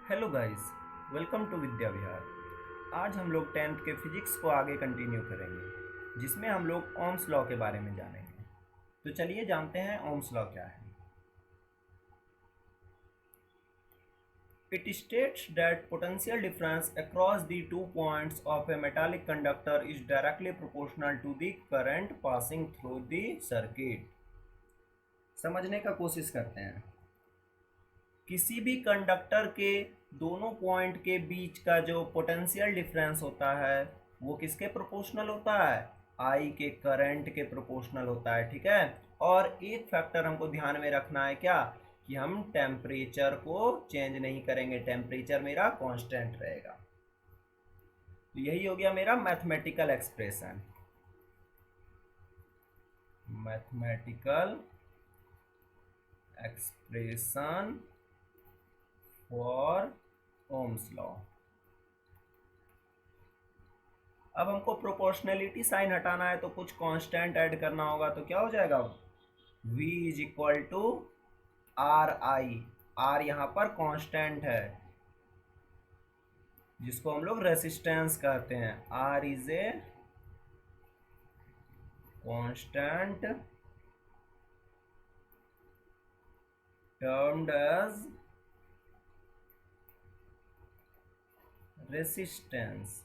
Hello guys, welcome to Vidya Vihar. आज हम लोग 10th के फिजिक्स को आगे कंटिन्यू करेंगे, जिसमें हम लोग ओम्स लॉ के बारे में जानेंगे। तो चलिए जानते हैं ओम्स लॉ क्या है। It states that potential difference across the 2 points of a metallic conductor is directly proportional to the current passing through the circuit. समझने का कोशिश करते हैं। किसी भी कंडक्टर के दोनों पॉइंट के बीच का जो पोटेंशियल डिफरेंस होता है वो किसके प्रोपोर्शनल होता है? आई के करंट के प्रोपोर्शनल होता है। ठीक है। और एक फैक्टर हमको ध्यान में रखना है, क्या कि हम टेम्परेचर को चेंज नहीं करेंगे, टेम्परेचर मेरा कांस्टेंट रहेगा। तो यही हो गया मेरा mathematical expression, mathematical expression for Ohm's law. अब हमको प्रोपोर्शनलिटी साइन हटाना है तो कुछ कांस्टेंट ऐड करना होगा। तो क्या हो जाएगा? V is equal to R I. R यहाँ पर कांस्टेंट है, जिसको हम लोग रेसिस्टेंस कहते हैं। R is a constant termed as resistance.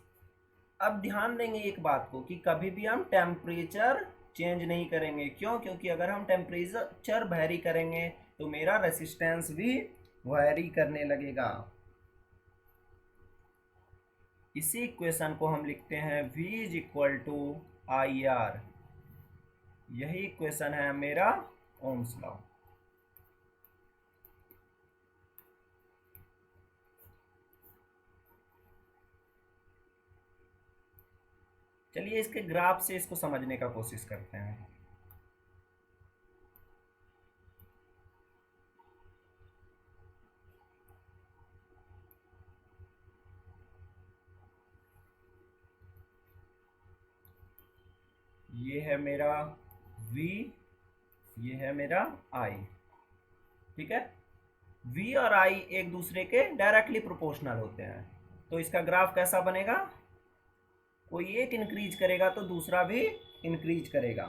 अब ध्यान देंगे एक बात को कि कभी भी हम टेम्परेचर चेंज नहीं करेंगे। क्यों? क्योंकि अगर हम टेम्परेचर वैरी करेंगे तो मेरा रेसिस्टेंस भी वैरी करने लगेगा। इसी इक्वेशन को हम लिखते हैं V is equal to I R. यही इक्वेशन है मेरा ओम्स लॉ। चलिए इसके ग्राफ से इसको समझने का कोशिश करते हैं। ये है मेरा V, ये है मेरा I। ठीक है। V और I एक दूसरे के डायरेक्टली प्रोपोर्शनल होते हैं। तो इसका ग्राफ कैसा बनेगा? कोई एक इंक्रीज करेगा तो दूसरा भी इंक्रीज करेगा।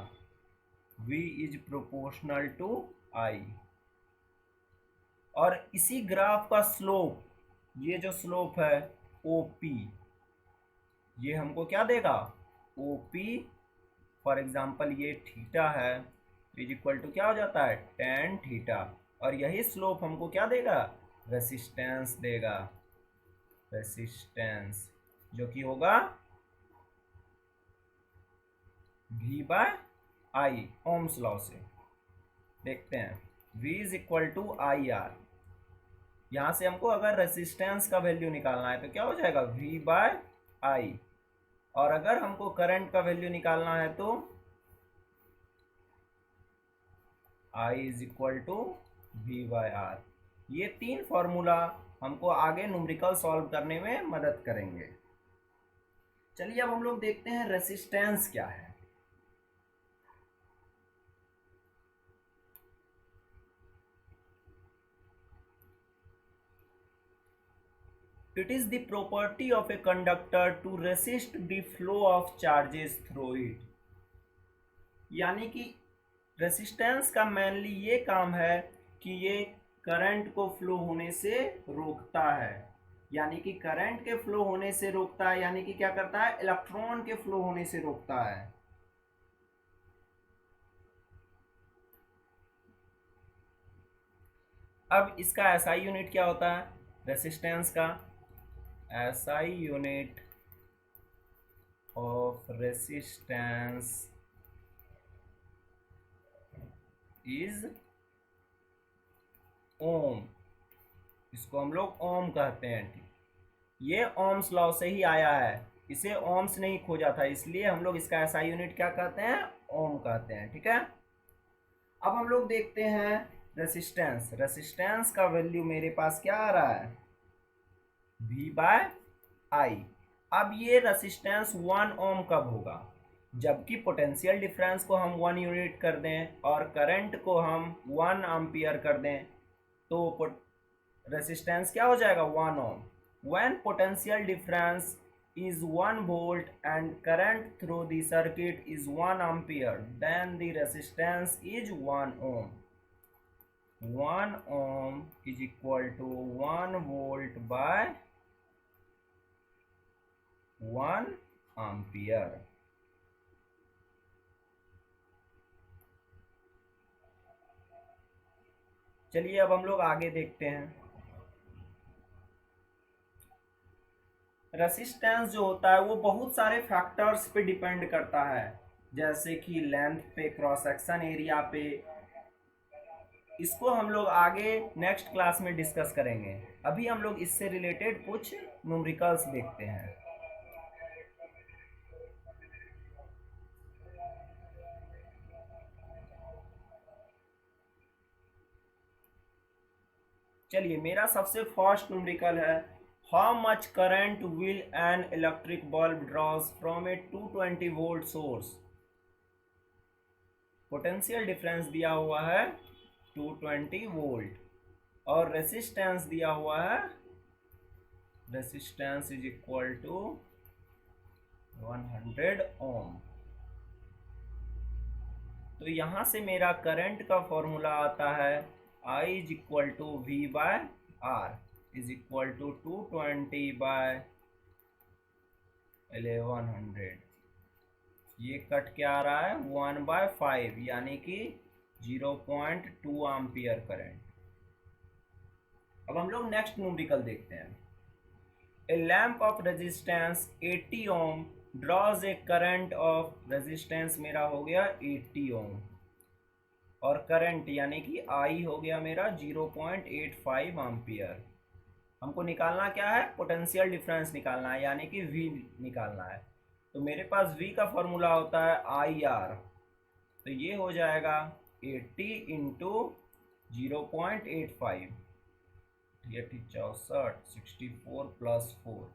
V is proportional to I। और इसी ग्राफ का स्लोप, ये जो स्लोप है OP, ये हमको क्या देगा? OP फॉर एग्जाम्पल ये थीटा है, इज इक्वल टू क्या हो जाता है? tan theta. और यही स्लोप हमको क्या देगा? रेसिस्टेंस देगा। रेसिस्टेंस जो कि होगा V by I, Ohm's law से। देखते हैं V is equal to I R. यहां से हमको अगर रेसिस्टेंस का वैल्यू निकालना है तो क्या हो जाएगा? V बाय आई। और अगर हमको करंट का वैल्यू निकालना है तो I is equal to V by R. ये तीन फॉर्मूला हमको आगे न्यूमेरिकल सॉल्व करने में मदद करेंगे। चलिए अब हम लोग देखते हैं रेसिस्टेंस क्या है। It is the property of a conductor to resist the flow of charges through it। यानी कि रेसिस्टेंस का मेनली ये काम है कि ये करंट को फ्लो होने से रोकता है। यानी कि करंट के फ्लो होने से रोकता है, यानी कि क्या करता है? इलेक्ट्रॉन के फ्लो होने से रोकता है। अब इसका एसआई यूनिट क्या होता है? रेसिस्टेंस का SI unit of resistance is ohm. इसको हम लोग ओम कहते हैं। ठीक, ये ओम्स लॉ से ही आया है। इसे ओम्स नहीं खोजा था, इसलिए हम लोग इसका एसआई यूनिट क्या कहते हैं? ओम कहते हैं। ठीक है। अब हम लोग देखते हैं रेसिस्टेंस। रेसिस्टेंस का वैल्यू मेरे पास क्या आ रहा है? V बाय आई। अब ये रेसिस्टेंस 1 ओम कब होगा? जबकि पोटेंशियल डिफरेंस को हम 1 यूनिट कर दें और करंट को हम 1 एम्पियर कर दें, तो रेसिस्टेंस क्या हो जाएगा 1 ohm. When potential difference is 1 volt and current through the circuit is 1 ampere, then the resistance is 1 ohm. 1 ohm is equal to 1 volt by 1 ampere. चलिए अब हम लोग आगे देखते हैं। रेसिस्टेंस जो होता है वो बहुत सारे फैक्टर्स पे डिपेंड करता है, जैसे कि लेंथ पे, क्रॉस सेक्शन एरिया पे। इसको हम लोग आगे नेक्स्ट क्लास में डिस्कस करेंगे। अभी हम लोग इससे रिलेटेड कुछ न्यूमेरिकल्स देखते हैं। चलिए मेरा सबसे फर्स्ट न्यूमेरिकल है, how much current will an electric bulb draws from a 220 volt source. Potential difference दिया हुआ है 220 वोल्ट और रेसिस्टेंस दिया हुआ है, रेसिस्टेंस इज इक्वल टू 100 ओम। तो यहां से मेरा करंट का फॉर्मूला आता है I is equal to V by R is equal to 220 by 1100। ये कट क्या आ रहा है 1/5 यानी कि 0.2 एम्पियर करंट। अब हम लोग नेक्स्ट न्यूमेरिकल देखते हैं। A lamp of resistance 80 ohm draws a current of, resistance मेरा हो गया 80 ओम और करंट यानी कि I हो गया मेरा 0.85 एम्पियर। हमको निकालना क्या है, पोटेंशियल डिफरेंस निकालना है यानी कि V निकालना है। तो मेरे पास V का फॉर्मूला होता है IR, तो ये हो जाएगा 80 इंटू 0.85, 64 64 प्लस 4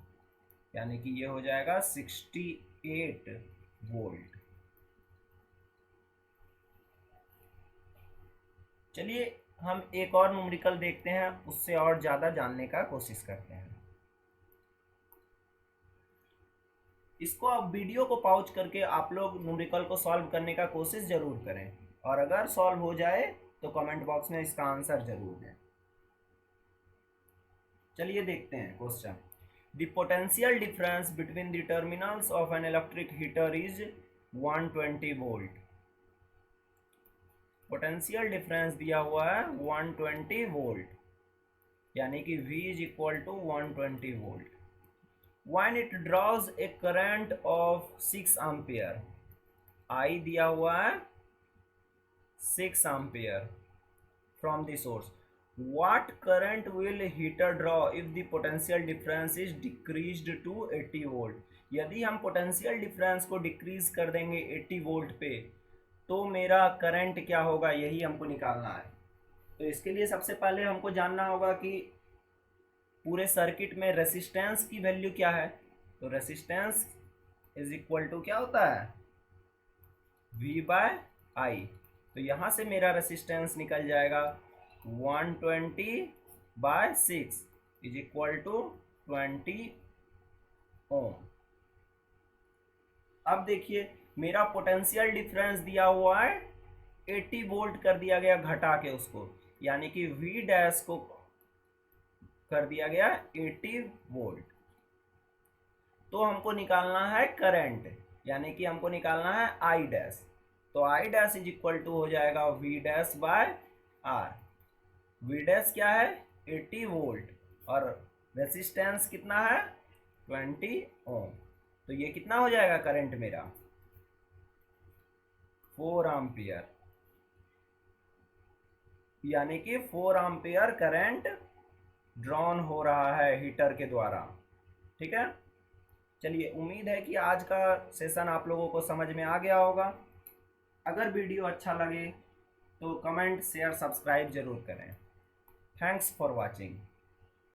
यानी कि ये हो जाएगा 68 वोल्ट। चलिए हम एक और न्यूमेरिकल देखते हैं, उससे और ज़्यादा जानने का कोशिश करते हैं। इसको आप वीडियो को पॉज करके आप लोग न्यूमेरिकल को सॉल्व करने का कोशिश ज़रूर करें और अगर सॉल्व हो जाए तो कमेंट बॉक्स में इसका आंसर ज़रूर दें। चलिए देखते हैं question. The potential difference between the terminals of an electric heater is 120 volt. Potential difference दिया हुआ है 120 वोल्ट यानी कि V is equal to 120 volt. When it draws a current of 6 ampere, I दिया हुआ है 6 ampere from the source. What current will heater draw if the potential difference is decreased to 80 volt? यदि हम potential difference को decrease कर देंगे 80 volt पे तो मेरा करंट क्या होगा, यही हमको निकालना है। तो इसके लिए सबसे पहले हमको जानना होगा कि पूरे सर्किट में रेसिस्टेंस की वैल्यू क्या है। तो रेसिस्टेंस इज इक्वल टू क्या होता है V बाय आई। तो यहाँ से मेरा रेसिस्टेंस निकल जाएगा 120 बाय 6 इज इक्वल टू 20 ओम। अब देखिए मेरा पोटेंशियल डिफरेंस दिया हुआ है 80 वोल्ट कर दिया गया घटा के उसको, यानी कि V डैश को कर दिया गया 80 वोल्ट। तो हमको निकालना है करंट यानी कि हमको निकालना है I डैश। तो I dash is equal to हो जाएगा V dash by R. V dash क्या है 80 वोल्ट और रेसिस्टेंस कितना है 20 ओम। तो ये कितना हो जाएगा करंट मेरा 4 एम्पियर यानी कि 4 एम्पियर करंट ड्रॉन हो रहा है हीटर के द्वारा। ठीक है, चलिए उम्मीद है कि आज का सेशन आप लोगों को समझ में आ गया होगा। अगर वीडियो अच्छा लगे तो कमेंट शेयर सब्सक्राइब जरूर करें। Thanks for watching.